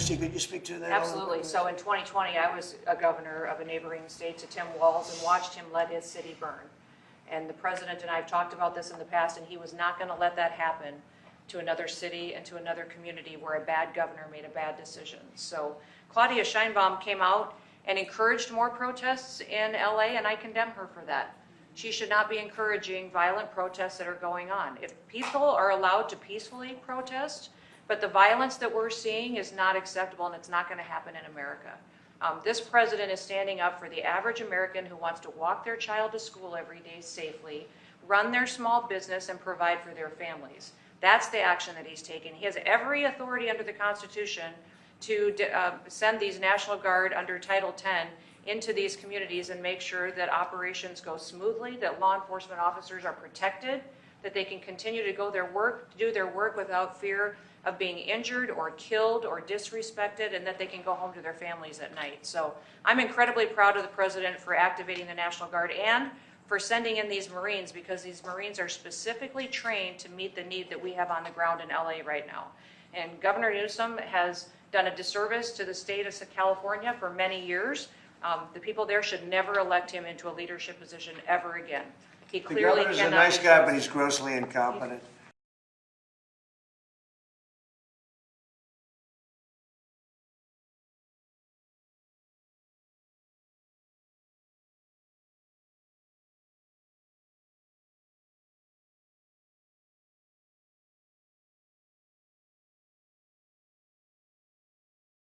Kristi, could you speak to that? Absolutely. So in 2020, I was a governor of a neighboring state to Tim Walz and watched him let his city burn. And the president and I have talked about this in the past, and he was not going to let that happen to another city and to another community where a bad governor made a bad decision. So Claudia Sheinbaum came out and encouraged more protests in LA, and I condemn her for that. She should not be encouraging violent protests that are going on. If people are allowed to peacefully protest, but the violence that we're seeing is not acceptable, and it's not going to happen in America. This president is standing up for the average American who wants to walk their child to school every day safely, run their small business, and provide for their families. That's the action that he's taking. He has every authority under the Constitution to send these National Guard under Title 10 into these communities and make sure that operations go smoothly, that law enforcement officers are protected, that they can continue to do their work without fear of being injured or killed or disrespected, and that they can go home to their families at night. So I'm incredibly proud of the president for activating the National Guard and for sending in these Marines, because these Marines are specifically trained to meet the need that we have on the ground in LA right now. And Governor Newsom has done a disservice to the state of California for many years. The people there should never elect him into a leadership position ever again. He The clearly governor's a cannot nice be guy, but trusted. he's grossly incompetent.